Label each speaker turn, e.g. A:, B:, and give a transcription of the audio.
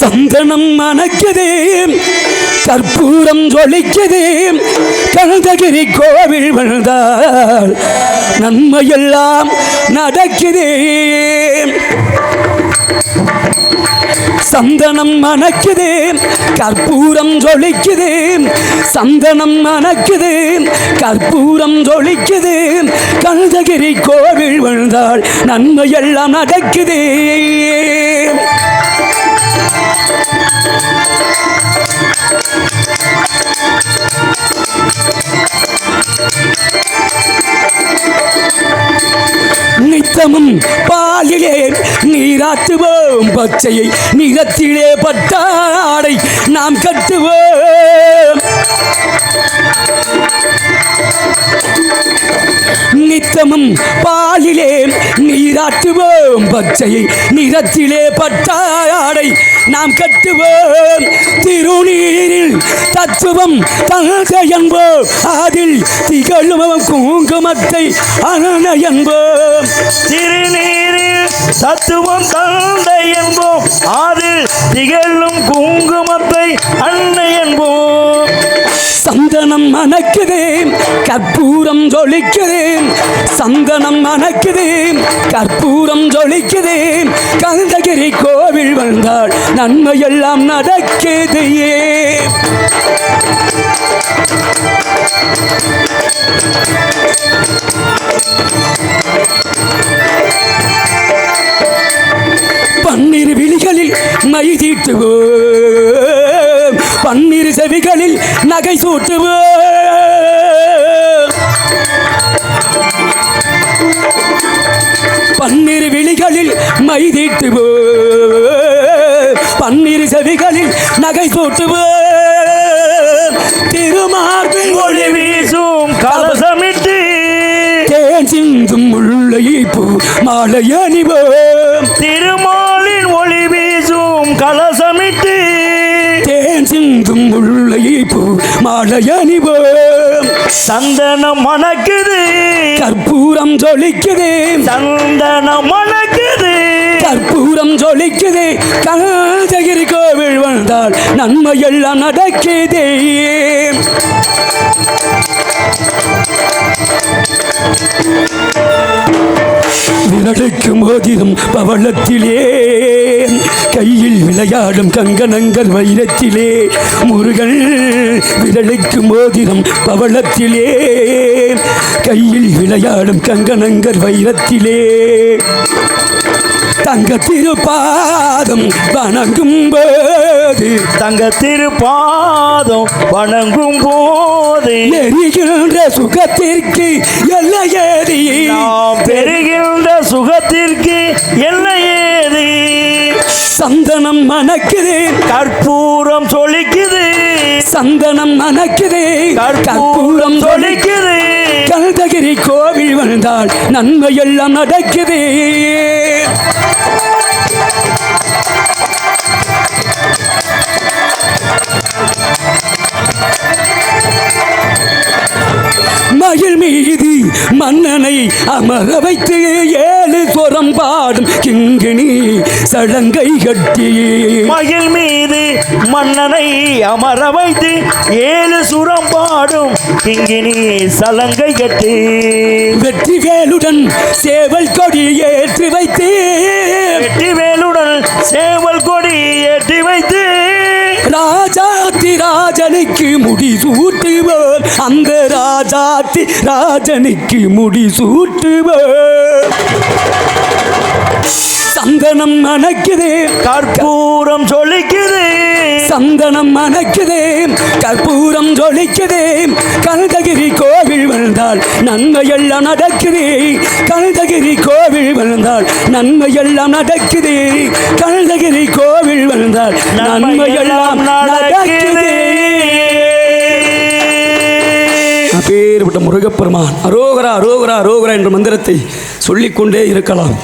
A: சந்தனம் மணக்குது, கற்பூரம் ஜொலிக்குது, கனககிரி கோவில் வந்தால் நன்மையெல்லாம் நடக்குது. சந்தனம் மணக்குது, கற்பூரம் ஜொலிக்குது, சந்தனம் மணக்குது, கற்பூரம் ஜொலிக்குது, கனககிரி கோவில் வந்தால் நன்மையெல்லாம் நடக்குது. நித்தமும் பாலிலே நீராட்டுவோம், பச்சையை நிறத்திலே பட்டாடை நாம் கட்டுவோம். நித்தமும் பாலிலே நீராட்டுவோம், பச்சையை நிறத்திலே பட்டாடை நாம் கட்டுவோம். திருநீரில் தத்துவம் தந்தை என்போம், அதில் திகழும் குங்குமத்தை அரண என்போம்.
B: திருநீரில் தத்துவம் தந்தை என்போம், அதில் திகழும் குங்குமத்தை அன்னை என்போம்.
A: சந்தனம் மணக்குது, கற்பூரம் ஜொலிக்குது, சந்தனம் மணக்குது, கற்பூரம் ஜொலிக்குது, கனககிரி கோவில் வந்தால் நன்மையெல்லாம் நடக்குது. பன்னிரு விழிகளில் மை தீட்டுவோம், பன்னிரு செவிகளில் நகை சூட்டுவோம். பன்னிரு விழிகளில் மை தீட்டுவோம், பன்னிரு செவிகளில் நகை சூட்டுவோம். திருமார்பில்
B: ஒளி வீசும் கலசமிட்டு
A: தேன் சிந்தும் முல்லை பூ மாலை அணிவோம்.
B: திருமாலின் ஒளி வீசும் கலசமிட்டு
A: தேன் சிந்தும் முல்லை பூ மாலை அணிவோம்.
B: சந்தனம் மணக்குது,
A: கற்பூரம் ஜொலிக்குது,
B: சந்தனம் மணக்குது,
A: கற்பூரம் ஜொலிக்குது, கனககிரி கோவில் வந்தால் நன்மையெல்லாம் நடக்குது. விரலுக்கும் மோதிரம் பவளத்திலே, கையில் விளையாடும் கங்கணங்கள் வைரத்திலே. முருகன் விரலுக்கு மோதிரம் பவளத்திலே, கையில் விளையாடும் கங்கணங்கள் வைரத்திலே. தங்க திருப்பாதம் வணங்கும் போது,
B: தங்க திருப்பாதம் வணங்கும் போது
A: எரிகின்ற சுகத்திற்கு எல்லையேது,
B: நாம் பெறுகின்ற சுகத்திற்கு எல்லையேது.
A: சந்தனம் மணக்குது,
B: கற்பூரம் ஜொலிக்குது,
A: சந்தனம் மணக்குது, கற்பூரம்
B: ஜொலிக்குது,
A: கனககிரி கோவில் வந்தால் நன்மையெல்லாம் நடக்குது. மயில் மீது மன்னனை அமர வைத்து 7 சொரம் பாடும் கிங்கிணி சடங்கை கட்டி.
B: மயில் மீது மன்னனை அமர வைத்து 7 சுரம் பாடும் கிங்கிணி சலங்கை கட்டி.
A: வெற்றி வேலுடன் சேவல் கொடி ஏற்றி வைத்து,
B: வெற்றி வேலுடன் சேவல் கொடி ஏற்றி வைத்து
A: ராஜாத்தி ராஜனுக்கு முடி சூட்டுவோம், அந்த ராஜாத்தி ராஜனுக்கு முடி சூட்டுவோம். சந்தனம் மணக்குது,
B: கற்பூரம் ஜொலிக்குது,
A: சந்தனம் மணக்குது, கற்பூரம் ஜொலிக்குது, கனககிரி கோவில் வந்தால் நன்மையெல்லாம் நடக்குது. கனககிரி கோவில் வந்தால் நன்மையெல்லாம் நடக்குது. கனககிரி கோவில் வந்தால் நன்மையெல்லாம் நடக்குது. அப்பேற்பட்ட முருகப்பெருமான் அரோகரா அரோகரா அரோகரா என்ற மந்திரத்தை சொல்லிக்கொண்டே இருக்கலாம்.